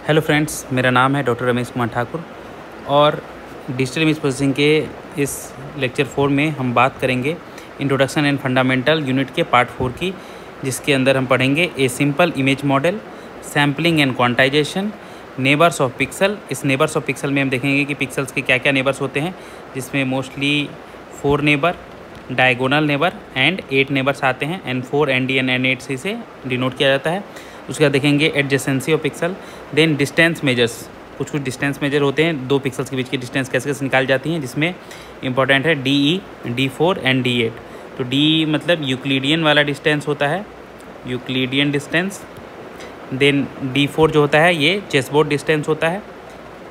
Hello friends, मेरा नाम है डॉक्टर रमेश कुमार ठाकुर और डिजिटल इमेज प्रोसेसिंग के इस लेक्चर 4 में हम बात करेंगे इंट्रोडक्शन एंड फंडामेंटल यूनिट के पार्ट 4 की, जिसके अंदर हम पढ़ेंगे a simple image model, sampling and quantization, neighbours of pixel. इस नेबर्स ऑफ पिक्सल में हम देखेंगे कि पिक्सल्स के क्या क्या नेबर्स होते हैं, जिसमें mostly 4 neighbour, diagonal neighbour and 8 neighbours आते हैं। N4, ND एंड N8 से इसे डिनोट किया जाता है। उसके बाद देखेंगे adjacency of pixel, then distance measures. कुछ डिस्टेंस मेजर होते हैं, दो पिक्सल्स के बीच की डिस्टेंस कैसे कैसे निकाल जाती हैं, जिसमें इंपॉर्टेंट है DE, D4 एंड D8। तो DE मतलब यूक्लिडियन वाला डिस्टेंस होता है, यूक्लिडियन डिस्टेंस। देन D4 जो होता है ये चेसबोर्ड डिस्टेंस होता है।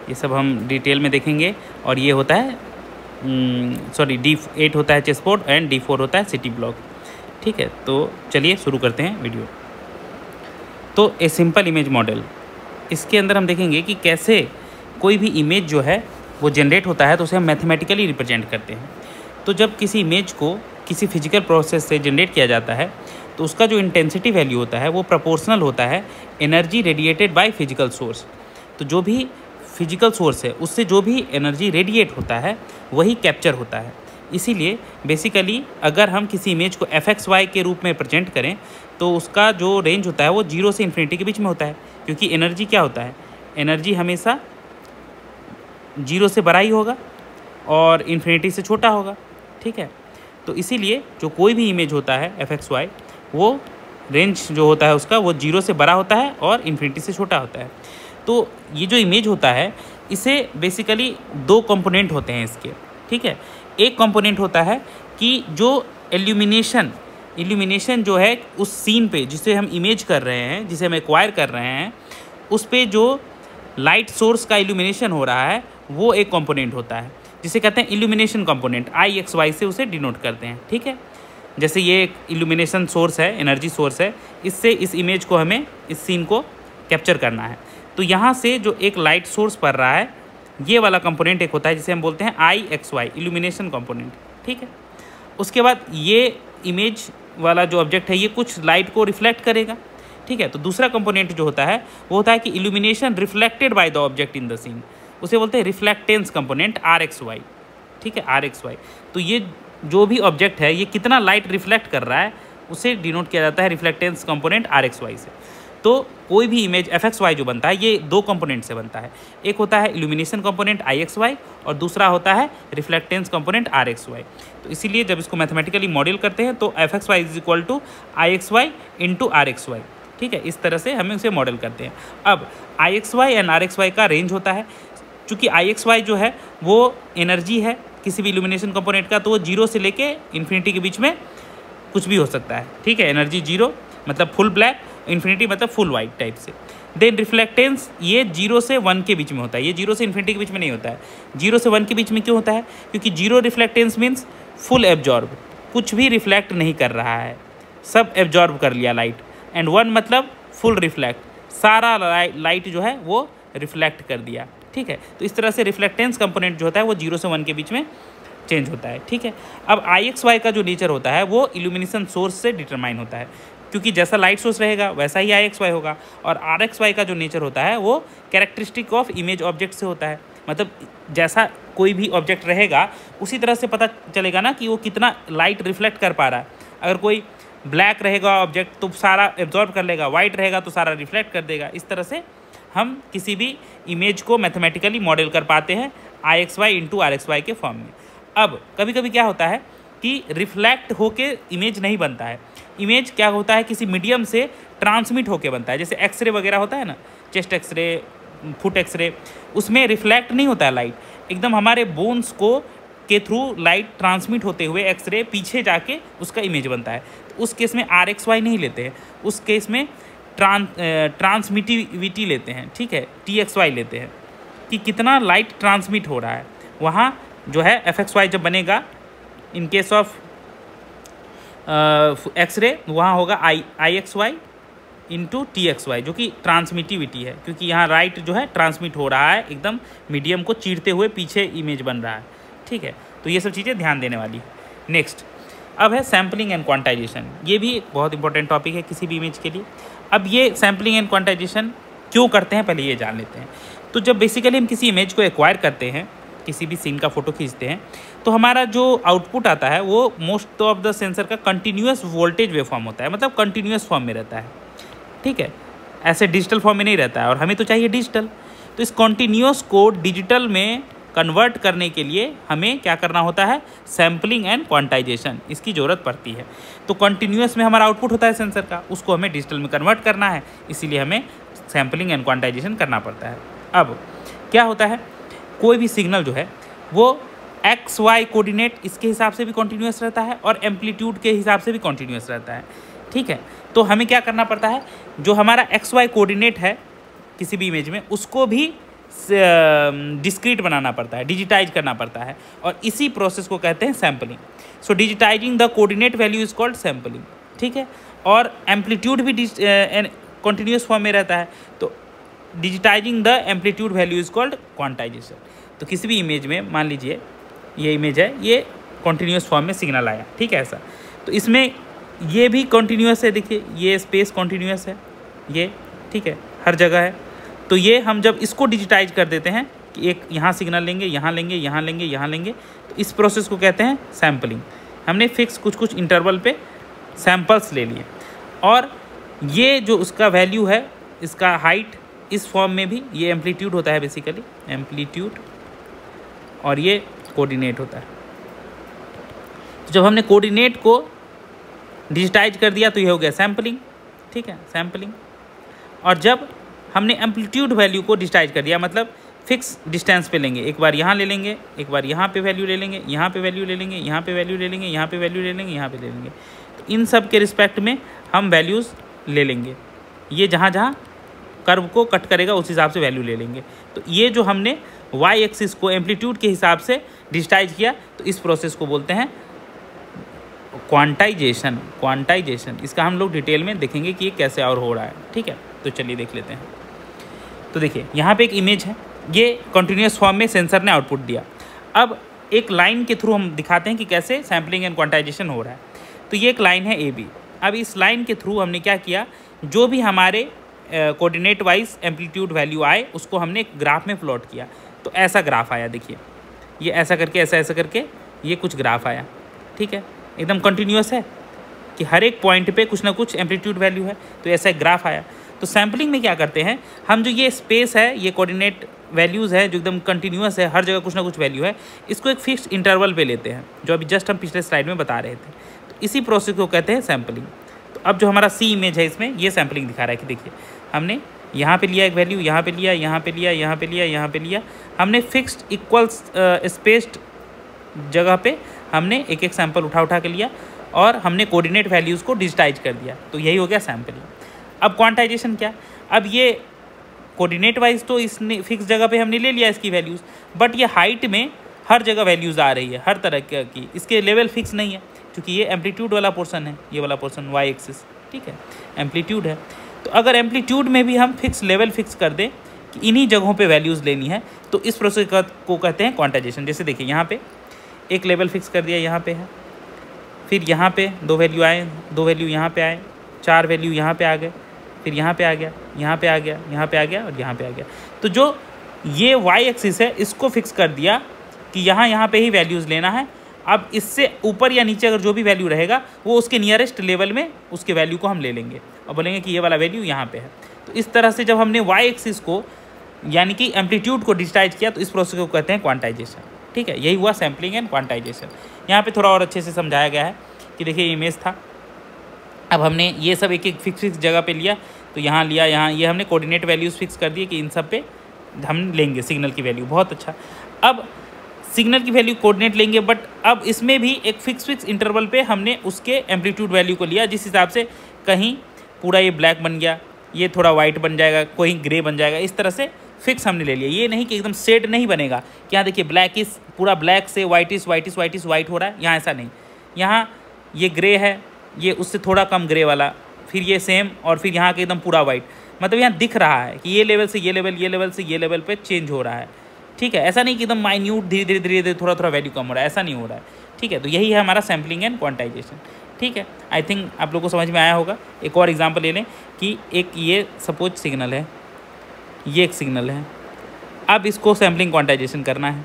ये सब हम डिटेल में देखेंगे। और ये होता है D8 होता है चेसबोर्ड एंड D4 होता है सिटी ब्लॉक। ठीक है, तो चलिए शुरू करते हैं वीडियो। तो ए सिंपल इमेज मॉडल, इसके अंदर हम देखेंगे कि कैसे कोई भी इमेज जो है वो जनरेट होता है तो उसे हम मैथमेटिकली रिप्रेजेंट करते हैं। तो जब किसी इमेज को किसी फिजिकल प्रोसेस से जनरेट किया जाता है तो उसका जो इंटेंसिटी वैल्यू होता है वो प्रोपोर्शनल होता है energy radiated by physical source. तो जो भी फिजिकल सोर्स है उससे जो भी एनर्जी रेडिएट होता है वही कैप्चर होता है। इसीलिए बेसिकली अगर हम किसी इमेज को fxy के रूप में प्रेजेंट करें तो उसका जो रेंज होता है वो 0 से इन्फिनिटी के बीच में होता है, क्योंकि एनर्जी क्या होता है, एनर्जी हमेशा 0 से बड़ा ही होगा और इन्फिनिटी से छोटा होगा। ठीक है, तो इसीलिए जो कोई भी इमेज होता है fxy वो रेंज जो होता है उसका वो 0 से बड़ा होता है और इन्फिनिटी से छोटा होता है। तो ये जो इमेज होता है इसे बेसिकली 2 कंपोनेंट होते हैं इसके। ठीक है, एक कंपोनेंट होता है कि जो इल्यूमिनेशन जो है उस सीन पे जिसे हम इमेज कर रहे हैं, जिसे हम एक्वायर कर रहे हैं, उस पे जो लाइट सोर्स का इल्यूमिनेशन हो रहा है वो एक कंपोनेंट होता है, जिसे कहते हैं इल्यूमिनेशन कंपोनेंट। IXY से उसे डिनोट करते हैं। ठीक है, जैसे ये एक इल्यूमिनेशन सोर्स है, एनर्जी सोर्स है, इससे इस इमेज को हमें इस सीन को कैप्चर करना है। तो यहाँ से जो एक लाइट सोर्स पड़ रहा है ये वाला कंपोनेंट एक होता है जिसे हम बोलते हैं IXY, इल्यूमिनेशन कंपोनेंट। ठीक है, उसके बाद ये इमेज वाला जो ऑब्जेक्ट है ये कुछ लाइट को रिफ्लेक्ट करेगा। ठीक है, तो दूसरा कंपोनेंट जो होता है वो होता है कि illumination reflected by the object in the scene, उसे बोलते हैं रिफ्लेक्टेंस कंपोनेंट RXY। ठीक है, RXY। तो ये जो भी ऑब्जेक्ट है ये कितना लाइट रिफ्लेक्ट कर रहा है उसे डिनोट किया जाता है रिफ्लेक्टेंस कंपोनेंट RXY से। तो कोई भी इमेज fxy जो बनता है ये 2 कंपोनेंट से बनता है, एक होता है इल्यूमिनेशन कंपोनेंट IXY और दूसरा होता है रिफ्लेक्टेंस कंपोनेंट RXY। तो इसीलिए जब इसको मैथमेटिकली मॉडल करते हैं तो fxy = IXY × RXY। ठीक है, इस तरह से हमें उसे मॉडल करते हैं। अब IXY एंड RXY का रेंज होता है, चूँकि IXY जो है वो एनर्जी है किसी भी इल्यूमिनेशन कंपोनेंट का, तो वो 0 से लेके इन्फिनिटी के बीच में कुछ भी हो सकता है। ठीक है, एनर्जी 0 मतलब फुल ब्लैक, इन्फिनिटी मतलब फुल वाइट टाइप से। देन रिफ्लेक्टेंस ये 0 से 1 के बीच में होता है, ये 0 से इन्फिनिटी के बीच में नहीं होता है। 0 से 1 के बीच में क्यों होता है, क्योंकि 0 रिफ्लेक्टेंस मीन्स फुल एब्जॉर्ब, कुछ भी रिफ्लेक्ट नहीं कर रहा है, सब एब्जॉर्ब कर लिया लाइट। एंड 1 मतलब फुल रिफ्लेक्ट, सारा लाइट जो है वो रिफ्लेक्ट कर दिया। ठीक है, तो इस तरह से रिफ्लेक्टेंस कंपोनेंट जो होता है वो 0 से 1 के बीच में चेंज होता है। ठीक है, अब IXY का जो नेचर होता है वो इल्यूमिनेशन सोर्स से डिटरमाइन होता है, क्योंकि जैसा लाइट सोर्स रहेगा वैसा ही IXY होगा। और RXY का जो नेचर होता है वो कैरेक्टरिस्टिक ऑफ इमेज ऑब्जेक्ट से होता है, मतलब जैसा कोई भी ऑब्जेक्ट रहेगा उसी तरह से पता चलेगा ना कि वो कितना लाइट रिफ्लेक्ट कर पा रहा है। अगर कोई ब्लैक रहेगा ऑब्जेक्ट तो सारा एब्जॉर्ब कर लेगा, वाइट रहेगा तो सारा रिफ्लेक्ट कर देगा। इस तरह से हम किसी भी इमेज को मैथमेटिकली मॉडल कर पाते हैं IXY × RXY के फॉर्म में। अब कभी कभी क्या होता है कि रिफ्लेक्ट होके इमेज नहीं बनता है, इमेज क्या होता है किसी मीडियम से ट्रांसमिट होके बनता है। जैसे एक्सरे वगैरह होता है ना, चेस्ट एक्सरे, फुट एक्सरे, उसमें रिफ्लेक्ट नहीं होता है लाइट, एकदम हमारे बोन्स को के थ्रू लाइट ट्रांसमिट होते हुए एक्सरे पीछे जाके उसका इमेज बनता है। तो उस केस में RXY नहीं लेते हैं, उस केस में ट्रांसमिटिविटी लेते हैं। ठीक है, TXY लेते हैं कि कितना लाइट ट्रांसमिट हो रहा है। वहाँ जो है fxy जब बनेगा इन केस ऑफ एक्सरे वहाँ होगा IXY × TXY, जो कि ट्रांसमिटिविटी है, क्योंकि यहाँ राइट जो है ट्रांसमिट हो रहा है, एकदम मीडियम को चीरते हुए पीछे इमेज बन रहा है। ठीक है, तो ये सब चीज़ें ध्यान देने वाली। नेक्स्ट अब है सैम्पलिंग एंड क्वांटाइजेशन। ये भी एक बहुत इंपॉर्टेंट टॉपिक है किसी भी इमेज के लिए। अब ये सैम्पलिंग एंड क्वांटाइजेशन क्यों करते हैं पहले ये जान लेते हैं। तो जब बेसिकली हम किसी इमेज को एक्वायर करते हैं, किसी भी सीन का फ़ोटो खींचते हैं, तो हमारा जो आउटपुट आता है वो मोस्ट ऑफ द सेंसर का कंटिन्यूस वोल्टेज वेवफॉर्म होता है, मतलब कंटिन्यूस फॉर्म में रहता है, ठीक है, ऐसे डिजिटल फॉर्म में नहीं रहता है, और हमें तो चाहिए डिजिटल। तो इस कंटिन्यूस को डिजिटल में कन्वर्ट करने के लिए हमें क्या करना होता है, सैम्पलिंग एंड क्वांटाइजेशन, इसकी ज़रूरत पड़ती है। तो कंटिन्यूस में हमारा आउटपुट होता है सेंसर का, उसको हमें डिजिटल में कन्वर्ट करना है, इसीलिए हमें सैम्पलिंग एंड क्वांटाइजेशन करना पड़ता है। अब क्या होता है, कोई भी सिग्नल जो है वो एक्स वाई कोऑर्डिनेट इसके हिसाब से भी कॉन्टीन्यूस रहता है और एम्पलीट्यूड के हिसाब से भी कॉन्टीन्यूस रहता है, ठीक है। तो हमें क्या करना पड़ता है, जो हमारा एक्स वाई कोऑर्डिनेट है किसी भी इमेज में, उसको भी डिस्क्रीट बनाना पड़ता है, डिजिटाइज करना पड़ता है, और इसी प्रोसेस को कहते हैं sampling. So digitising the coordinate value is called sampling, ठीक है। और एम्पलीट्यूड भी कॉन्टीन्यूस फॉर्म में रहता है, तो digitising the amplitude value is called quantization. तो किसी भी इमेज में मान लीजिए ये इमेज है, ये कॉन्टीन्यूस फॉर्म में सिग्नल आया, ठीक है ऐसा, तो इसमें ये भी कॉन्टीन्यूस है, देखिए ये स्पेस कॉन्टीन्यूस है, ये ठीक है हर जगह है। तो ये हम जब इसको डिजिटाइज कर देते हैं कि एक यहाँ सिग्नल लेंगे, यहाँ लेंगे, यहाँ लेंगे, यहाँ लेंगे, तो इस प्रोसेस को कहते हैं सैम्पलिंग। हमने फिक्स कुछ इंटरवल पे सैम्पल्स ले लिए, और ये जो उसका वैल्यू है, इसका हाइट इस फॉर्म में भी, ये एम्पलीट्यूड होता है बेसिकली, एम्पलीट्यूड, और ये कोऑर्डिनेट होता है। तो जब हमने कोऑर्डिनेट को डिजिटाइज कर दिया तो ये हो गया सैम्पलिंग, ठीक है, सैम्पलिंग। और जब हमने एम्पलीट्यूड वैल्यू को डिजिटाइज कर दिया, मतलब फिक्स डिस्टेंस पे लेंगे, एक बार यहाँ ले लेंगे, एक बार यहाँ पे वैल्यू ले लेंगे, यहाँ पे वैल्यू ले लेंगे, यहाँ पे वैल्यू ले लेंगे, यहाँ पे वैल्यू ले लेंगे, यहाँ पे ले लेंगे, तो इन सब के रिस्पेक्ट में हम वैल्यूज़ ले लेंगे। ये जहाँ जहाँ कर्व को कट करेगा उस हिसाब से वैल्यू ले लेंगे। तो ये जो हमने वाई एक्सिस को एम्पलीट्यूड के हिसाब से डिजिटाइज किया, तो इस प्रोसेस को बोलते हैं क्वांटाइजेशन। क्वांटाइजेशन इसका हम लोग डिटेल में देखेंगे कि ये कैसे और हो रहा है, ठीक है। तो चलिए देख लेते हैं। तो देखिए यहाँ पे एक इमेज है, ये कंटिन्यूस फॉर्म में सेंसर ने आउटपुट दिया। अब एक लाइन के थ्रू हम दिखाते हैं कि कैसे सैम्पलिंग एंड क्वांटाइजेशन हो रहा है। तो ये एक लाइन है ए बी। अब इस लाइन के थ्रू हमने क्या किया, जो भी हमारे कोऑर्डिनेट वाइज एम्पलीट्यूड वैल्यू आए उसको हमने एक ग्राफ में प्लॉट किया। तो ऐसा ग्राफ आया, देखिए ये ऐसा करके, ऐसा करके ये कुछ ग्राफ आया, ठीक है, एकदम कंटिन्यूस है कि हर एक पॉइंट पे कुछ ना कुछ एम्पलीट्यूड वैल्यू है, तो ऐसा एक ग्राफ आया। तो सैम्पलिंग में क्या करते हैं हम, जो ये स्पेस है, ये कोऑर्डिनेट वैल्यूज़ है जो एकदम कंटिन्यूस है, हर जगह कुछ ना कुछ वैल्यू है, इसको एक फिक्स इंटरवल पे लेते हैं, जो अभी जस्ट हम पिछले स्लाइड में बता रहे थे। तो इसी प्रोसेस को कहते हैं सैम्पलिंग। तो अब जो हमारा सी इमेज है, इसमें ये सैम्पलिंग दिखा रहा है कि देखिए हमने यहाँ पे लिया एक वैल्यू, यहाँ पे लिया, यहाँ पे लिया, यहाँ पे लिया, यहाँ पे लिया, हमने फिक्स्ड इक्वल स्पेस्ड जगह पे हमने एक एक सैंपल उठा के लिया, और हमने कोऑर्डिनेट वैल्यूज़ को डिजिटाइज कर दिया। तो यही हो गया सैम्पलिंग। अब क्वांटाइजेशन क्या, अब ये कोऑर्डिनेट वाइज तो इसने फिक्स जगह पे हमने ले लिया इसकी वैल्यूज़, बट ये हाइट में हर जगह वैल्यूज़ आ रही है, हर तरह की, इसके लेवल फिक्स नहीं है, क्योंकि ये एम्पलीट्यूड वाला पोर्सन है, ये वाला पोर्सन वाई एक्सिस, ठीक है, एम्पलीट्यूड है। तो अगर एम्पलीट्यूड में भी हम फिक्स लेवल फिक्स कर दें कि इन्हीं जगहों पे वैल्यूज़ लेनी है, तो इस प्रोसेस को कहते हैं क्वांटाइजेशन। जैसे देखिए यहाँ पे एक लेवल फिक्स कर दिया, यहाँ पे है, फिर यहाँ पे 2 वैल्यू आए, 2 वैल्यू यहाँ पे आए, 4 वैल्यू यहाँ पे आ गए, फिर यहाँ पे आ गया, यहाँ पे आ गया, यहाँ पे आ गया, और यहाँ पे आ गया। तो जो ये वाई एक्सिस है इसको फिक्स कर दिया कि यहाँ पे ही वैल्यूज़ लेना है। अब इससे ऊपर या नीचे अगर जो भी वैल्यू रहेगा वो उसके नियरेस्ट लेवल में उसके वैल्यू को हम ले लेंगे और बोलेंगे कि ये वाला वैल्यू यहाँ पे है। तो इस तरह से जब हमने वाई एक्सिस को यानी कि एम्पलीट्यूड को डिजिटाइज किया, तो इस प्रोसेस को कहते हैं क्वांटाइजेशन, ठीक है। यही हुआ सैम्पलिंग एंड क्वांटाइजेशन। यहाँ पे थोड़ा और अच्छे से समझाया गया है कि देखिए इमेज था, अब हमने ये सब एक एक फिक्स जगह पे लिया, तो यहाँ लिया, यहाँ ये हमने कोऑर्डिनेट वैल्यूज़ फिक्स कर दिए कि इन सब पे हम लेंगे सिग्नल की वैल्यू। बहुत अच्छा। अब सिग्नल की वैल्यू कोऑर्डिनेट लेंगे, बट अब इसमें भी एक फिक्स इंटरवल पे हमने उसके एम्पलीट्यूड वैल्यू को लिया, जिस हिसाब से कहीं पूरा ये ब्लैक बन गया, ये थोड़ा वाइट बन जाएगा, कोई ग्रे बन जाएगा, इस तरह से फिक्स हमने ले लिया। ये नहीं कि एकदम सेट नहीं बनेगा कि यहाँ देखिए ब्लैक इस पूरा ब्लैक से वाइटिस वाइट हो रहा है, यहाँ ऐसा नहीं। यहाँ ये ग्रे है, ये उससे थोड़ा कम ग्रे वाला, फिर ये सेम, और फिर यहाँ के एकदम पूरा वाइट, मतलब यहाँ दिख रहा है कि ये लेवल से ये लेवल, ये लेवल से ये लेवल पे चेंज हो रहा है, ठीक है। ऐसा नहीं कि एकदम माइन्यूट धीरे धीरे थोड़ा वैल्यू कम हो रहा है, ऐसा नहीं हो रहा है, ठीक है। तो यही है हमारा सैम्पलिंग एंड क्वांटाइजेशन, ठीक है। आई थिंक आप लोगों को समझ में आया होगा। एक और एग्जांपल ले लें कि एक ये सपोज सिग्नल है, ये एक सिग्नल है। अब इसको सैम्पलिंग क्वांटाइजेशन करना है,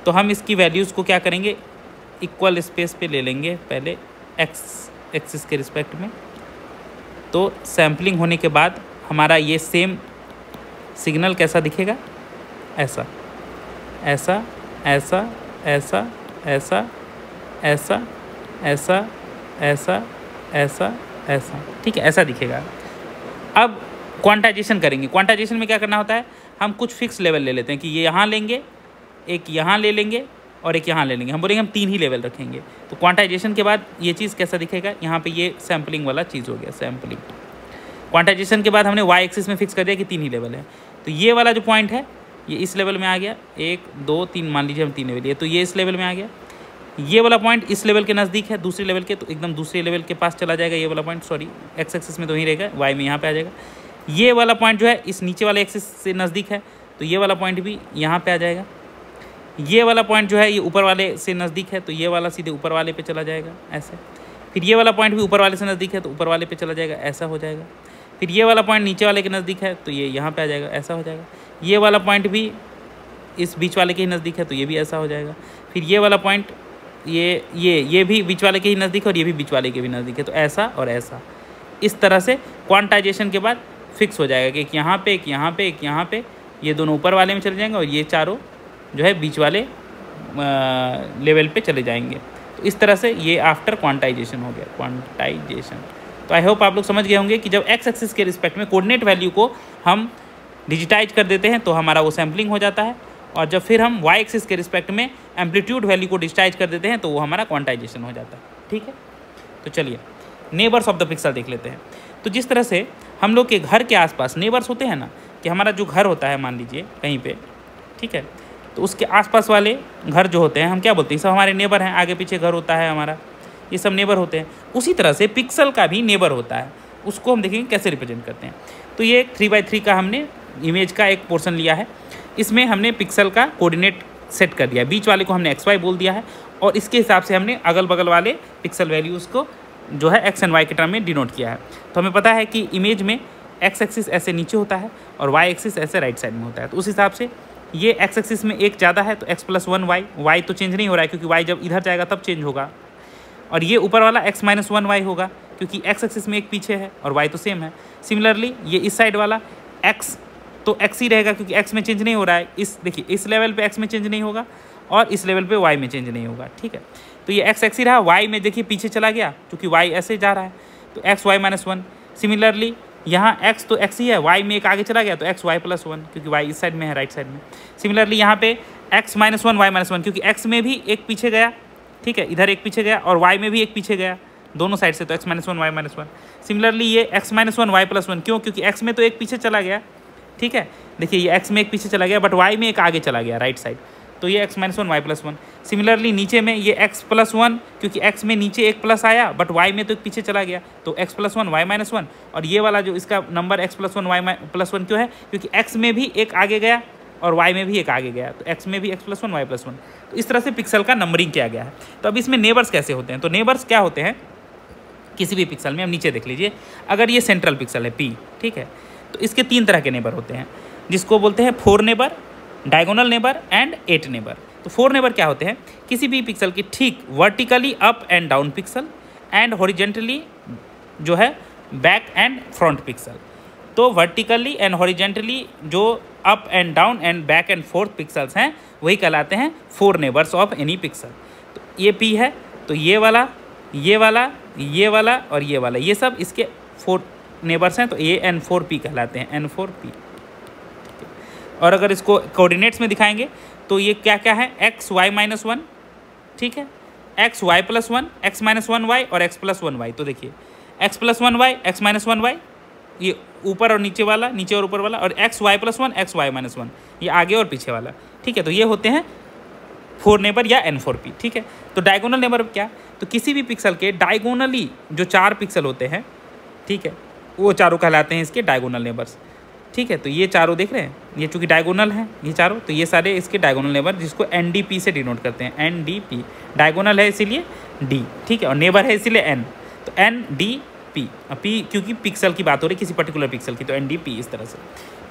तो हम इसकी वैल्यूज़ को क्या करेंगे, इक्वल स्पेस पे ले लेंगे पहले एक्स एक्सिस के रिस्पेक्ट में। तो सैम्पलिंग होने के बाद हमारा ये सेम सिग्नल कैसा दिखेगा, ऐसा ऐसा ऐसा ऐसा ऐसा ऐसा ऐसा ऐसा ऐसा ऐसा, ठीक है, ऐसा दिखेगा। अब क्वांटाइजेशन करेंगे। क्वांटाइजेशन में क्या करना होता है, हम कुछ फिक्स लेवल ले लेते हैं कि ये यहाँ लेंगे, एक यहाँ ले लेंगे और एक यहाँ ले लेंगे। हम बोलेंगे हम 3 ही लेवल रखेंगे। तो क्वांटाइजेशन के बाद ये चीज़ कैसा दिखेगा, यहाँ पे ये सैम्पलिंग वाला चीज़ हो गया, सैम्पलिंग। क्वांटाइजेशन के बाद हमने वाई एक्सिस में फिक्स कर दिया कि 3 ही लेवल है। तो ये वाला जो पॉइंट है ये इस लेवल में आ गया, 1 2 3, मान लीजिए हम 3 लेवल लिए, तो ये इस लेवल में आ गया। ये वाला पॉइंट इस लेवल के नज़दीक है, दूसरे लेवल के, तो एकदम दूसरे लेवल के पास चला जाएगा ये वाला पॉइंट। सॉरी, एक्स एक्सिस में तो वहीं रहेगा, वाई में यहाँ पे आ जाएगा। ये वाला पॉइंट जो है इस नीचे वाले एक्सिस से नज़दीक है, तो ये वाला पॉइंट भी यहाँ पे आ जाएगा। ये वाला पॉइंट जो है ये ऊपर वाले से नज़दीक है, तो ये वाला सीधे ऊपर वाले पे चला जाएगा, ऐसे। फिर ये वाला पॉइंट भी ऊपर वाले से नज़दीक है, तो ऊपर वाले पे चला जाएगा, ऐसा हो जाएगा। फिर ये वाला पॉइंट नीचे वाले के नज़दीक है, तो ये यहाँ पे आ जाएगा, ऐसा हो जाएगा। ये वाला पॉइंट भी इस बीच वाले के ही नज़दीक है, तो ये भी ऐसा हो जाएगा। फिर ये वाला पॉइंट ये भी बीच वाले के ही नज़दीक है और ये भी बीच वाले के भी नज़दीक है, तो ऐसा और ऐसा। इस तरह से क्वांटाइजेशन के बाद फिक्स हो जाएगा कि एक यहाँ पे, एक यहाँ पे, एक यहाँ पे, ये दोनों ऊपर वाले में चले जाएंगे और ये चारों जो है बीच वाले लेवल पे चले जाएंगे। तो इस तरह से ये आफ्टर क्वांटाइजेशन हो गया, क्वांटाइजेशन। तो आई होप आप लोग समझ गए होंगे कि जब एक्स एक्सिस के रिस्पेक्ट में कोऑर्डिनेट वैल्यू को हम डिजिटाइज कर देते हैं तो हमारा वो सैम्पलिंग हो जाता है, और जब फिर हम वाई एक्सिस के रिस्पेक्ट में एम्पलीट्यूड वैल्यू को डिजिटाइज कर देते हैं तो वो हमारा क्वांटाइजेशन हो जाता है, ठीक है। तो चलिए नेबर्स ऑफ द पिक्सल देख लेते हैं। तो जिस तरह से हम लोग के घर के आसपास नेबर्स होते हैं ना, कि हमारा जो घर होता है मान लीजिए कहीं पे, ठीक है, तो उसके आसपास वाले घर जो होते हैं हम क्या बोलते हैं, सब हमारे नेबर हैं, आगे पीछे घर होता है हमारा, ये सब नेबर होते हैं। उसी तरह से पिक्सल का भी नेबर होता है, उसको हम देखेंगे कैसे रिप्रेजेंट करते हैं। तो ये 3x3 का हमने इमेज का एक पोर्शन लिया है, इसमें हमने पिक्सल का कोऑर्डिनेट सेट कर दिया, बीच वाले को हमने XY बोल दिया है, और इसके हिसाब से हमने अगल बगल वाले पिक्सल वैल्यूज़ को जो है X एंड Y के टर्म में डिनोट किया है। तो हमें पता है कि इमेज में X एक्सिस ऐसे नीचे होता है और Y एक्सिस ऐसे राइट साइड में होता है। तो उस हिसाब से ये X एक्सिस में एक ज़्यादा है तो X+1Y, Y तो चेंज नहीं हो रहा है क्योंकि Y जब इधर जाएगा तब चेंज होगा, और ये ऊपर वाला X-1Y होगा क्योंकि X एक्सिस में एक पीछे है और Y तो सेम है। सिमिलरली ये इस साइड वाला X तो X ही रहेगा क्योंकि X में चेंज नहीं हो रहा है, इस देखिए इस लेवल पे X में चेंज नहीं होगा और इस लेवल पे Y में चेंज नहीं होगा, ठीक है। तो ये X ही रहा, Y में देखिए पीछे चला गया क्योंकि Y ऐसे जा रहा है, तो XY-1। सिमिलरली यहाँ X तो X ही है, Y में एक आगे चला गया तो XY+1 क्योंकि Y इस साइड में है, राइट साइड में। सिमिलरली यहाँ पे X-1 Y-1 क्योंकि X में भी एक पीछे गया, ठीक है, इधर एक पीछे गया और Y में भी एक पीछे गया, दोनों साइड से, तो X-1 Y-1। सिमिलरली ये X-1 Y+1 क्यों, क्योंकि X में तो एक पीछे चला गया, ठीक है, देखिए ये X में एक पीछे चला गया बट Y में एक आगे चला गया राइट साइड, तो ये X-1 Y+1। सिमिलरली नीचे में ये X+1 क्योंकि X में नीचे एक प्लस आया बट Y में तो एक पीछे चला गया, तो X+1 Y-1। और ये वाला जो इसका नंबर X+1 Y+1 क्यों है, क्योंकि X में भी एक आगे गया और Y में भी एक आगे गया, तो X में भी X+1 Y+1। तो इस तरह से पिक्सल का नंबरिंग किया गया है। तो अब इसमें नेबर्स कैसे होते हैं, तो नेबर्स क्या होते हैं किसी भी पिक्सल में, अब नीचे देख लीजिए, अगर ये सेंट्रल पिक्सल है P, ठीक है, तो इसके 3 तरह के नेबर होते हैं जिसको बोलते हैं 4 neighbour, diagonal neighbour and 8 neighbour. तो 4 नेबर क्या होते हैं, किसी भी पिक्सल की ठीक vertically up and down pixel and horizontally जो है बैक एंड फ्रंट पिक्सल। तो वर्टिकली एंड हॉरिजेंटली जो up and down and back and fourth pixels हैं वही कहलाते हैं 4 नेबर्स ऑफ एनी पिक्सल। तो ये P है, तो ये वाला, ये वाला, ये वाला और ये वाला, ये सब इसके 4 नेबर्स हैं, तो ये N4P कहलाते हैं, N4P। और अगर इसको कोऑर्डिनेट्स में दिखाएंगे तो ये क्या क्या है, XY-1, ठीक है, XY+1, X-1Y और X+1Y। तो देखिए X+1Y, X-1Y, ये ऊपर और नीचे वाला, नीचे और ऊपर वाला, और XY+1, XY-1, ये आगे और पीछे वाला, ठीक है। तो ये होते हैं 4 नेबर या N4P, ठीक है। तो डायगोनल नेबर क्या, तो किसी भी पिक्सल के डायगोनली जो 4 पिक्सल होते हैं, ठीक है, वो चारों कहलाते हैं इसके डायगोनल नेबर्स, ठीक है। तो ये चारों देख रहे हैं, ये चूँकि डायगोनल हैं ये चारों, तो ये सारे इसके डायगोनल नेबर जिसको NDP से डिनोट करते हैं, NDP। डायगोनल है इसीलिए D, ठीक है, और नेबर है इसीलिए N, तो NDP। P क्योंकि पिक्सल की बात हो रही है किसी पर्टिकुलर पिक्सल की, तो NDP इस तरह से,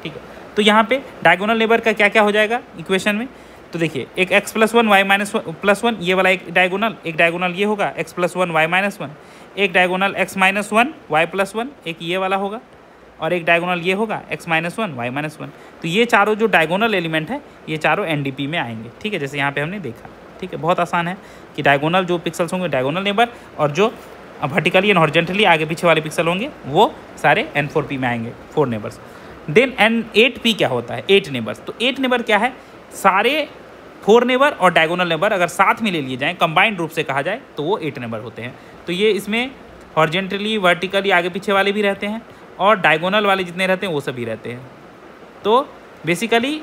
ठीक है। तो यहाँ पे डायगोनल नेबर का क्या क्या हो जाएगा इक्वेशन में, तो देखिए एक x+1 y-1 ये वाला एक डायगोनल ये होगा x+1 y-1, एक डायगोनल x-1 y+1 एक ये वाला होगा, और एक डायगोनल ये होगा x-1 y-1। तो ये चारों जो डायगोनल एलिमेंट है ये चारों एनडीपी में आएंगे, ठीक है, जैसे यहाँ पे हमने देखा, ठीक है। बहुत आसान है कि डायगोनल जो पिक्सल्स होंगे डायगोनल नेबर, और जो वर्टिकली एंड हॉरिजॉन्टली आगे पीछे वाले पिक्सल होंगे वो सारे N4P में आएंगे, 4 नेबर्स। देन N8P क्या होता है, 8 नेबर्स। तो 8 नेबर क्या है, सारे 4 नेबर और डायगोनल नेबर अगर साथ में ले लिए जाएँ, कंबाइंड रूप से कहा जाए तो वो 8 नेबर होते हैं। तो ये इसमें हॉरिजॉन्टली वर्टिकली आगे पीछे वाले भी रहते हैं और डायगोनल वाले जितने रहते हैं वो सभी रहते हैं। तो बेसिकली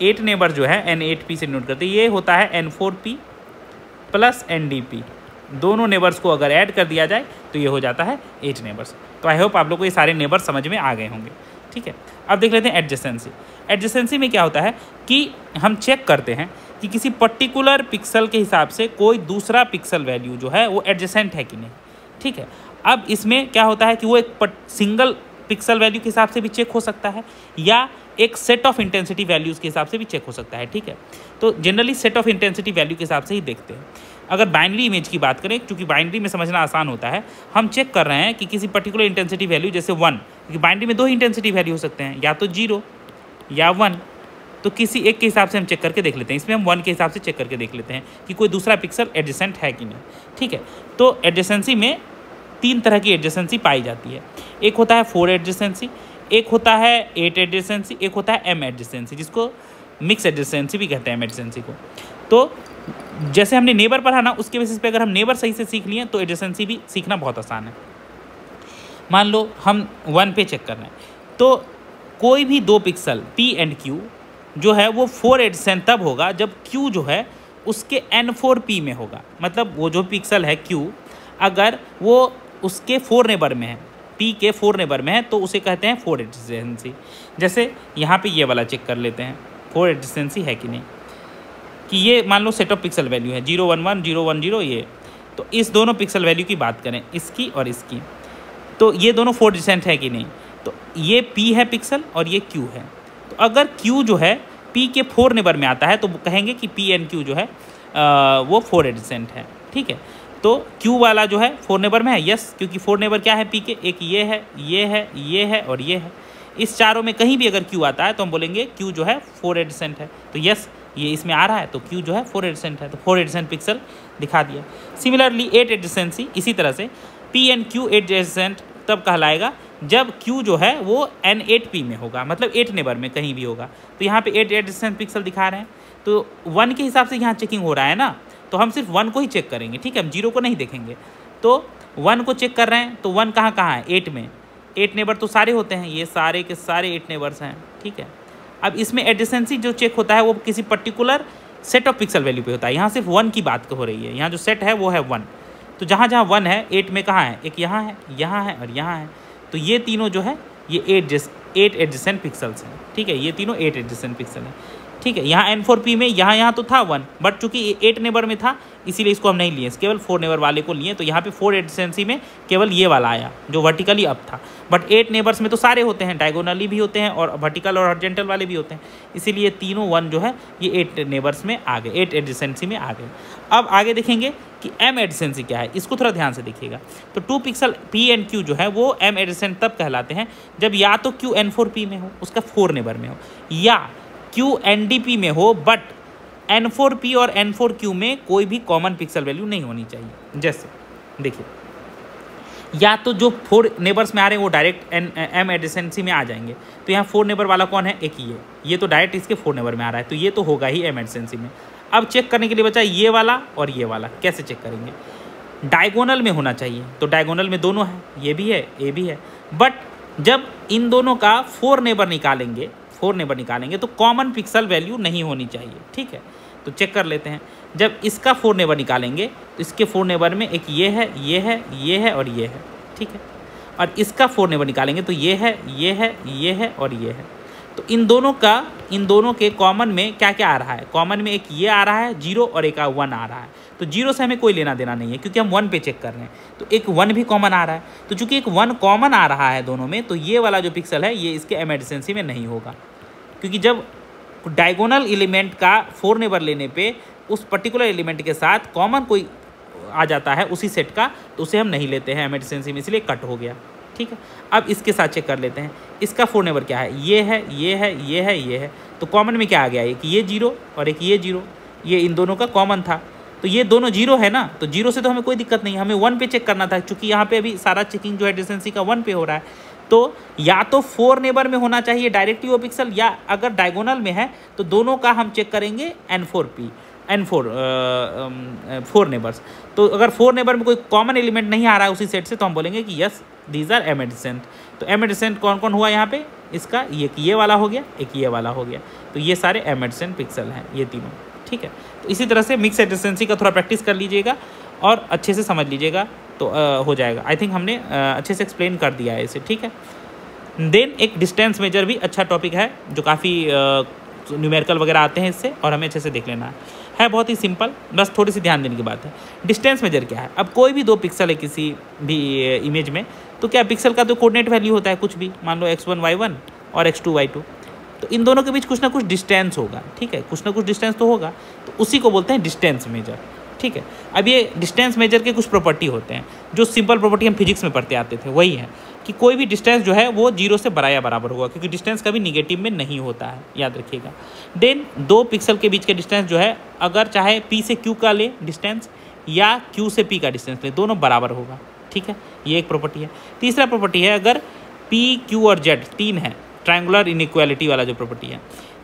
8 नेबर जो है N8P से नोट करते हैं, ये होता है N4P प्लस NDP, दोनों नेबर्स को अगर ऐड कर दिया जाए तो ये हो जाता है 8 नेबर्स। तो आई होप आप लोग को ये सारे नेबर समझ में आ गए होंगे, ठीक है। अब देख लेते हैं एडजेसेंसी। एडजेसेंसी में क्या होता है कि हम चेक करते हैं कि किसी पर्टिकुलर पिक्सल के हिसाब से कोई दूसरा पिक्सल वैल्यू जो है वो एडजेसेंट है कि नहीं, ठीक है। अब इसमें क्या होता है कि वो एक सिंगल पिक्सल वैल्यू के हिसाब से भी चेक हो सकता है या एक सेट ऑफ इंटेंसिटी वैल्यूज़ के हिसाब से भी चेक हो सकता है, ठीक है। तो generally set of intensity value के हिसाब से ही देखते हैं। अगर बाइनरी इमेज की बात करें, क्योंकि बाइनरी में समझना आसान होता है, हम चेक कर रहे हैं कि किसी पर्टिकुलर इंटेंसिटी वैल्यू जैसे 1, क्योंकि बाइनरी में 2 ही इंटेंसिटी वैल्यू हो सकते हैं, या तो 0 या 1, तो किसी एक के हिसाब से हम चेक करके देख लेते हैं। इसमें हम 1 के हिसाब से चेक करके देख लेते हैं कि कोई दूसरा पिक्सल एडजेसेंट है कि नहीं, ठीक है। तो एडजेसेंसी में 3 तरह की एडजेसेंसी पाई जाती है। एक होता है 4 एडजेसेंसी, एक होता है 8 एडजेसेंसी, एक होता है M एडजेसेंसी, जिसको मिक्स एडजेसेंसी भी कहते हैं M एडजेसेंसी को। तो जैसे हमने नेबर पढ़ा ना, उसके बेसिस पे अगर हम नेबर सही से सीख लिए तो एडजेसेंसी भी सीखना बहुत आसान है। मान लो हम 1 पे चेक कर रहे हैं, तो कोई भी 2 पिक्सल P एंड Q जो है वो 4 एडजेसेंट तब होगा जब Q जो है उसके N4P में होगा। मतलब वो जो पिक्सल है Q अगर वो उसके 4 नेबर में है, P के 4 नेबर में है, तो उसे कहते हैं 4 एडजेसेंसी। जैसे यहाँ पे ये वाला चेक कर लेते हैं 4 एडजेसेंसी है कि नहीं, कि ये मान लो सेट ऑफ पिक्सल वैल्यू है 0 1 1 0 1 0 ये। तो इस दोनों पिक्सल वैल्यू की बात करें, इसकी और इसकी, तो ये दोनों 4 एडजेसेंट है कि नहीं। तो ये P है पिक्सल और ये Q है। तो अगर Q जो है P के 4 नेबर में आता है तो कहेंगे कि P एंड Q जो है वो 4 एडजेसेंट है, ठीक है। तो Q वाला जो है 4 नेबर में है, यस, क्योंकि 4 नेबर क्या है P के, एक ये है, ये है, ये है और ये है। इस चारों में कहीं भी अगर Q आता है तो हम बोलेंगे Q जो है 4 एडजेसेंट है। तो यस, ये इसमें आ रहा है तो Q जो है 4 एडजेसेंट है, तो 4 एडजेसेंट पिक्सल दिखा दिया। सिमिलरली 8 एडजेसेंसी, इसी तरह से P एंड Q एडजेसेंट तब कहलाएगा जब Q जो है वो N8P में होगा, मतलब 8 नेबर में कहीं भी होगा। तो यहाँ पे 8 एडजेसेंट पिक्सल दिखा रहे हैं, तो 1 के हिसाब से यहाँ चेकिंग हो रहा है ना, तो हम सिर्फ 1 को ही चेक करेंगे, ठीक है, हम 0 को नहीं देखेंगे। तो 1 को चेक कर रहे हैं, तो 1 कहाँ कहाँ है, 8 में। 8 नेबर तो सारे होते हैं, ये सारे के सारे 8 नेबर्स हैं, ठीक है। अब इसमें एडजेसेंसी जो चेक होता है वो किसी particular set of pixel value पे होता है। यहाँ सिर्फ 1 की बात हो रही है, यहाँ जो सेट है वो है 1। तो जहाँ जहाँ 1 है 8 में कहाँ है, एक यहाँ है और यहाँ है। तो ये तीनों जो है ये 8 एडजेसेंट पिक्सल्स हैं, ठीक है, ये तीनों 8 एडजेसेंट पिक्सल हैं, ठीक है। यहाँ N4P में यहाँ तो था 1, बट चूंकि 8 नेबर में था इसीलिए इसको हम नहीं लिए, केवल 4 नेबर वाले को लिए। तो यहाँ पे 4 एडजेसेंसी में केवल ये वाला आया जो वर्टिकली अप था, बट 8 नेबर्स में तो सारे होते हैं, डायगोनली भी होते हैं और वर्टिकल और हॉरिजॉन्टल वाले भी होते हैं, इसीलिए तीनों 1 जो है ये 8 नेबर्स में आ गए, 8 एडजेसेंसी में आ गए। अब आगे देखेंगे कि M एडजेसेंसी क्या है, इसको थोड़ा ध्यान से देखिएगा। तो 2 पिक्सल P एंड Q जो है वो M एडजेसेंट तब कहलाते हैं जब या तो Q N4P में हो, उसका 4 नेबर में हो, या Q NDP में हो, बट N4P और N4Q में कोई भी कॉमन पिक्सल वैल्यू नहीं होनी चाहिए। जैसे देखिए, या तो जो 4 नेबर्स में आ रहे हैं वो डायरेक्ट M एडजेसेंसी में आ जाएंगे। तो यहाँ 4 नेबर वाला कौन है, एक ये तो डायरेक्ट इसके 4 नेबर में आ रहा है, तो ये तो होगा ही M एडजेसेंसी में। अब चेक करने के लिए बचा ये वाला और ये वाला, कैसे चेक करेंगे, डायगोनल में होना चाहिए। तो डायगोनल में दोनों है, ये भी है, ये भी है, बट जब इन दोनों का 4 नेबर निकालेंगे तो कॉमन पिक्सल वैल्यू नहीं होनी चाहिए, ठीक है। तो चेक कर लेते हैं, जब इसका 4 नेबर निकालेंगे तो इसके 4 नेबर में एक ये है, ये है, ये है और ये है, ठीक है। और इसका 4 नेबर निकालेंगे तो ये है, ये है, ये है और ये है। तो इन दोनों के कॉमन में क्या क्या आ रहा है, कॉमन में एक ये आ रहा है 0 और एक 1 आ रहा है। तो 0 से हमें कोई लेना देना नहीं है क्योंकि हम 1 पे चेक कर रहे हैं, तो एक 1 भी कॉमन आ रहा है। तो चूंकि एक 1 कॉमन आ रहा है दोनों में, तो ये वाला जो पिक्सल है ये इसके M एडजेसेंसी में नहीं होगा, क्योंकि जब डायगोनल एलिमेंट का 4 नेबर लेने पे उस पर्टिकुलर एलिमेंट के साथ कॉमन कोई आ जाता है उसी सेट का, तो उसे हम नहीं लेते हैं एडजेसेंसी में, इसलिए कट हो गया। ठीक है, अब इसके साथ चेक कर लेते हैं। इसका 4 नेबर क्या है, ये है, ये है, ये है, ये है। तो कॉमन में क्या आ गया, एक ये 0 और एक ये 0, ये इन दोनों का कॉमन था, तो ये दोनों 0 है ना, तो 0 से तो हमें कोई दिक्कत नहीं, हमें 1 पे चेक करना था, क्योंकि यहाँ पे अभी सारा चेकिंग जो है एडजेसेंसी का 1 पे हो रहा है। तो या तो 4 नेबर में होना चाहिए डायरेक्टली वो पिक्सल, या अगर डायगोनल में है तो दोनों का हम चेक करेंगे फोर नेबर्स। तो अगर 4 नेबर में कोई कॉमन एलिमेंट नहीं आ रहा है उसी सेट से, तो हम बोलेंगे कि yes these are M adjacent. तो एम एडजेसेंट कौन कौन हुआ यहाँ पे, इसका ये वाला हो गया, एक ये वाला हो गया, तो ये सारे एम एडजेसेंट पिक्सल हैं ये तीनों। ठीक है, तो इसी तरह से मिक्स एडजेसेंसी का थोड़ा प्रैक्टिस कर लीजिएगा और अच्छे से समझ लीजिएगा, तो हो जाएगा। आई थिंक हमने अच्छे से एक्सप्लेन कर दिया है इसे। ठीक है, देन एक डिस्टेंस मेजर भी अच्छा टॉपिक है, जो काफ़ी न्यूमेरिकल वगैरह आते हैं इससे, और हमें अच्छे से देख लेना है बहुत ही सिंपल, बस थोड़ी सी ध्यान देने की बात है। डिस्टेंस मेजर क्या है, अब कोई भी 2 पिक्सल है किसी भी इमेज में, तो क्या पिक्सल का तो कोऑर्डिनेट वैल्यू होता है कुछ भी, मान लो x1 y1 और x2 y2, तो इन दोनों के बीच कुछ ना कुछ डिस्टेंस होगा। ठीक है, कुछ ना कुछ डिस्टेंस तो होगा, तो उसी को बोलते हैं डिस्टेंस मेजर। ठीक है, अब ये डिस्टेंस मेजर के कुछ प्रॉपर्टी होते हैं, जो सिंपल प्रॉपर्टी हम फिजिक्स में पढ़ते आते थे, वही है कि कोई भी डिस्टेंस जो है वो 0 से बड़ा या बराबर होगा, क्योंकि डिस्टेंस कभी निगेटिव में नहीं होता है, याद रखिएगा। देन 2 पिक्सल के बीच के डिस्टेंस जो है, अगर चाहे P से Q का ले डिस्टेंस या Q से P का डिस्टेंस ले, दोनों बराबर होगा। ठीक है, ये एक प्रॉपर्टी है। तीसरा प्रॉपर्टी है, अगर P, Q और Z 3 है, ट्रायंगुलर इनइक्वालिटी वाला जो प्रॉपर्टी है,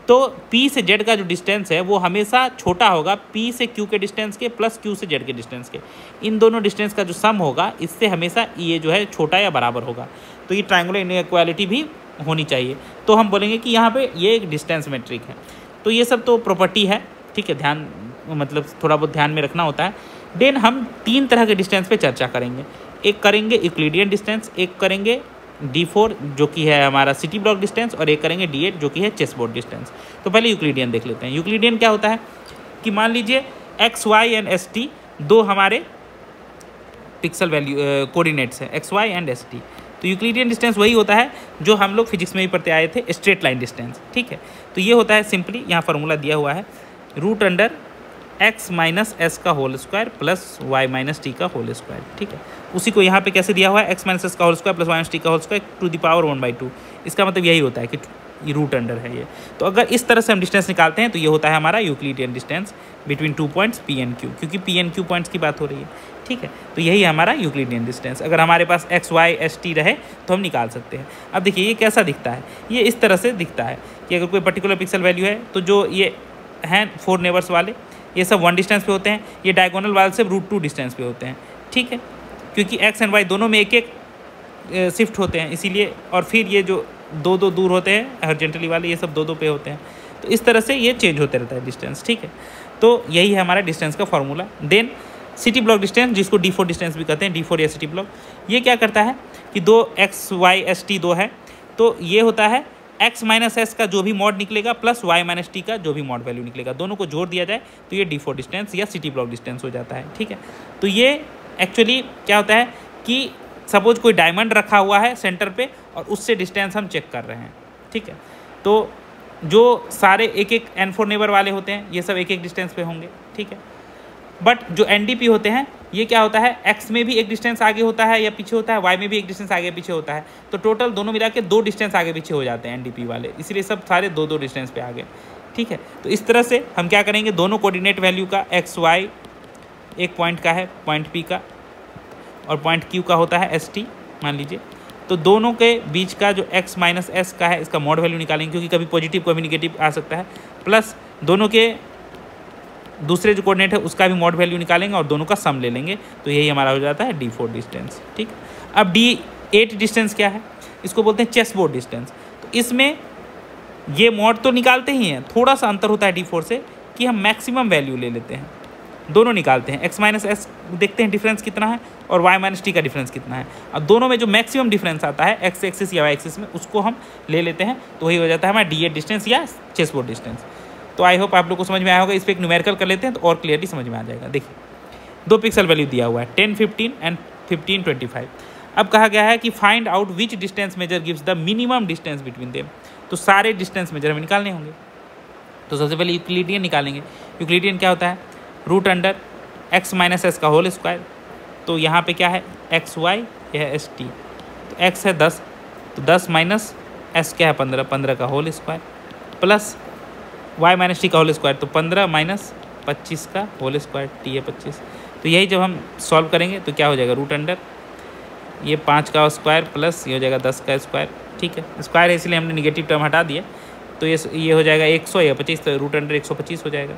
तो P से Z का जो डिस्टेंस है वो हमेशा छोटा होगा P से Q के डिस्टेंस के प्लस Q से Z के डिस्टेंस के। इन दोनों डिस्टेंस का जो सम होगा, इससे हमेशा ये जो है छोटा या बराबर होगा, तो ये ट्रायंगुलर इनइक्वालिटी भी होनी चाहिए। तो हम बोलेंगे कि यहाँ पे ये एक डिस्टेंस मेट्रिक है। तो ये सब तो प्रॉपर्टी है। ठीक है, ध्यान मतलब थोड़ा बहुत ध्यान में रखना होता है। देन हम 3 तरह के डिस्टेंस पे चर्चा करेंगे। एक करेंगे यूक्लिडियन डिस्टेंस, एक करेंगे D4 जो कि है हमारा सिटी ब्लॉक डिस्टेंस, और एक करेंगे D8 जो कि है चेस बोर्ड डिस्टेंस। तो पहले यूक्लिडियन देख लेते हैं। यूक्लिडियन क्या होता है कि मान लीजिए x, y एंड st 2 हमारे पिक्सल वैल्यू कोऑर्डिनेट्स है, x, y एंड st। तो यूक्लिडियन डिस्टेंस वही होता है जो हम लोग फिजिक्स में भी पढ़ते आए थे, स्ट्रेट लाइन डिस्टेंस। ठीक है, तो ये होता है सिंपली, यहाँ फार्मूला दिया हुआ है, √x - s का whole square plus y - t का होल स्क्वायर। ठीक है, उसी को यहाँ पे कैसे दिया हुआ है, x - s का whole square plus y - t का whole square to the power 1/2। इसका मतलब यही होता है कि ये रूट अंडर है ये। तो अगर इस तरह से हम डिस्टेंस निकालते हैं तो ये होता है हमारा Euclidean distance between 2 points P and Q, क्योंकि P एंड Q पॉइंट्स की बात हो रही है। ठीक है, तो यही है हमारा यूक्लिडियन डिस्टेंस। अगर हमारे पास x, y, s, t रहे तो हम निकाल सकते हैं। अब देखिए ये कैसा दिखता है, ये इस तरह से दिखता है कि अगर कोई पर्टिकुलर पिक्सल वैल्यू है, तो जो ये हैं 4 नेबर्स वाले, ये सब 1 डिस्टेंस पे होते हैं, ये डायगोनल वाले से √2 डिस्टेंस पे होते हैं। ठीक है, क्योंकि x एंड y दोनों में एक शिफ्ट होते हैं, इसीलिए। और फिर ये जो 2 दूर होते हैं हॉरिजॉन्टली वाले, ये सब 2 पे होते हैं। तो इस तरह से ये चेंज होते रहता है डिस्टेंस। ठीक है, तो यही है हमारा डिस्टेंस का formula. Then city block distance, जिसको D4 डिस्टेंस भी कहते हैं, D4 या सिटी ब्लॉक, ये क्या करता है कि 2 x, y, s, t 2 है, तो ये होता है x - s का जो भी मॉड निकलेगा प्लस y - t का जो भी मॉड वैल्यू निकलेगा, दोनों को जोड़ दिया जाए तो ये D4 डिस्टेंस या सिटी ब्लॉक डिस्टेंस हो जाता है। ठीक है, तो ये एक्चुअली क्या होता है कि सपोज कोई डायमंड रखा हुआ है सेंटर पे और उससे डिस्टेंस हम चेक कर रहे हैं। ठीक है, तो जो सारे एक N4 नेबर वाले होते हैं, ये सब एक डिस्टेंस पे होंगे। ठीक है, बट जो NDP होते हैं, ये क्या होता है, x में भी एक डिस्टेंस आगे होता है या पीछे होता है, y में भी एक डिस्टेंस आगे पीछे होता है, तो टोटल दोनों मिला के 2 डिस्टेंस आगे पीछे हो जाते हैं NDP वाले, इसलिए सब सारे 2 डिस्टेंस पे आगे। ठीक है, तो इस तरह से हम क्या करेंगे, दोनों कोऑर्डिनेट वैल्यू का x, y एक पॉइंट का है, पॉइंट P का, और पॉइंट Q का होता है ST मान लीजिए, तो दोनों के बीच का जो x - s का है, इसका मॉड वैल्यू निकालेंगे, क्योंकि कभी पॉजिटिव कभी निगेटिव आ सकता है, प्लस दोनों के दूसरे जो कोऑर्डिनेट है उसका भी मॉड वैल्यू निकालेंगे और दोनों का सम ले लेंगे, तो यही हमारा हो जाता है D4 डिस्टेंस। ठीक, अब D8 डिस्टेंस क्या है, इसको बोलते हैं चेस बोर्ड डिस्टेंस। तो इसमें ये मॉड तो निकालते ही हैं, थोड़ा सा अंतर होता है D4 से कि हम मैक्सिमम वैल्यू ले लेते हैं, दोनों निकालते हैं, x - s देखते हैं डिफरेंस कितना है और y - t का डिफरेंस कितना है। अब दोनों में जो मैक्सिमम डिफरेंस आता है x एक्सिस या y एक्सिस में, उसको हम ले लेते हैं, तो वही हो जाता है हमारा D8 डिस्टेंस या चेस बोर्ड डिस्टेंस। तो आई होप आप लोग को समझ में आया होगा। इस पर एक न्यूमेरिकल कर लेते हैं तो और क्लियरली समझ में आ जाएगा। देखिए 2 पिक्सल वैल्यू दिया हुआ है 10, 15 एंड 15, 25। अब कहा गया है कि find out which distance measure gives the minimum distance between them. तो सारे डिस्टेंस मेजर हमें निकालने होंगे। तो सबसे पहले यूक्लिडियन निकालेंगे। यूक्लिडियन क्या होता है? Root under x minus S का होल स्क्वायर। तो यहाँ पे क्या है? एक्स वाई, यह है एस टी। तो x है 10, तो 10 माइनस एस क्या है? 15, 15 का whole square plus y minus T का होल स्क्वायर। तो 15 माइनस 25 का होल स्क्वायर, टी है 25। तो यही जब हम सॉल्व करेंगे तो क्या हो जाएगा? रूट अंडर ये 5 का स्क्वायर प्लस ये हो जाएगा 10 का स्क्वायर। ठीक है, स्क्वायर है इसलिए हमने निगेटिव टर्म हटा दिया। तो ये हो जाएगा 100 या 25, तो रूट अंडर 125 हो जाएगा।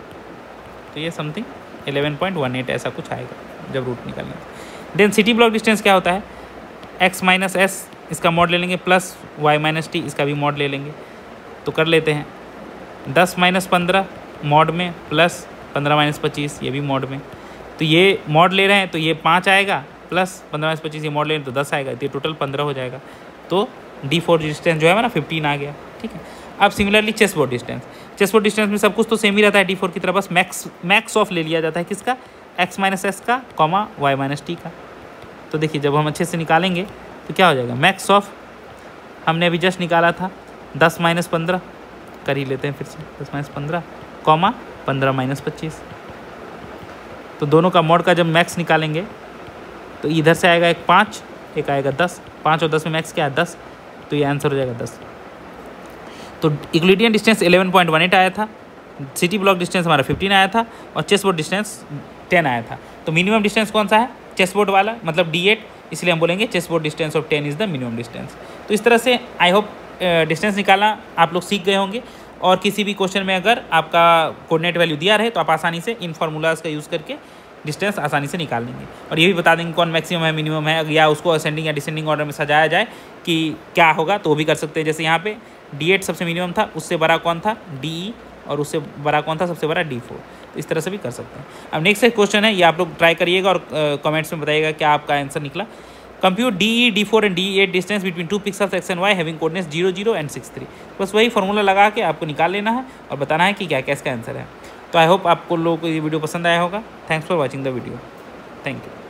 तो ये समथिंग 11.18 ऐसा कुछ आएगा जब रूट निकालेंगे। देन सिटी ब्लॉक डिस्टेंस क्या होता है? x माइनस एस इसका मॉड ले लेंगे प्लस y माइनस टी इसका भी मॉड ले लेंगे। तो कर लेते हैं 10 माइनस 15 मॉड में प्लस 15 माइनस 25 ये भी मॉड में। तो ये मॉड ले रहे हैं तो ये 5 आएगा प्लस 15 माइनस 25 ये मॉड ले रहे हैं तो 10 आएगा। तो ये टोटल 15 हो जाएगा। तो D4 डिस्टेंस जो है हमारा 15 आ गया। ठीक है, अब similarly chess board distance. Chess board distance में सब कुछ तो सेम ही रहता है D4 की तरह, बस मैक्स ऑफ ले लिया जाता है किसका? x माइनस एस का कॉमा y माइनस टी का। तो देखिए जब हम अच्छे से निकालेंगे तो क्या हो जाएगा? मैक्स ऑफ हमने अभी जस्ट निकाला था 10 माइनस 15, कर ही लेते हैं फिर से 10 माइनस 15 कॉमा 15 माइनस 25। तो दोनों का मॉड का जब मैक्स निकालेंगे तो इधर से आएगा एक 5, एक आएगा 10। 5 और 10 में मैक्स क्या है? 10। तो ये आंसर हो जाएगा 10। तो यूक्लिडियन डिस्टेंस 11.18 आया था, सिटी ब्लॉक डिस्टेंस हमारा 15 आया था और चेस बोर्ड डिस्टेंस 10 आया था। तो मिनिमम डिस्टेंस कौन सा है? चेस बोर्ड वाला, मतलब D8, इसलिए हम बोलेंगे chess board distance of 10 is the minimum distance. तो इस तरह से आई होप डिस्टेंस निकालना आप लोग सीख गए होंगे। और किसी भी क्वेश्चन में अगर आपका कोऑर्डिनेट वैल्यू दिया रहे तो आप आसानी से इन फार्मूलाज का यूज़ करके डिस्टेंस आसानी से निकाल लेंगे। और ये भी बता देंगे कौन मैक्सिमम है, मिनिमम है, या उसको असेंडिंग या डिसेंडिंग ऑर्डर में सजाया जाए कि क्या होगा, तो वो भी कर सकते हैं। जैसे यहाँ पे D8 सबसे मिनिमम था, उससे बड़ा कौन था? DE, और उससे बड़ा कौन था? सबसे बड़ा D4। तो इस तरह से भी कर सकते हैं। अब नेक्स्ट क्वेश्चन है, ये आप लोग ट्राई करिएगा और कमेंट्स में बताइएगा क्या आपका आंसर निकला। Compute DE, D4 and D8 distance between 2 pixels x and y having coordinates 0, 0 and 6, 3। बस वही फार्मूला लगा के आपको निकाल लेना है और बताना है कि क्या क्या इसका आंसर है। तो आई होप आपको लोगों को ये वीडियो पसंद आया होगा। Thanks for watching the video. Thank you.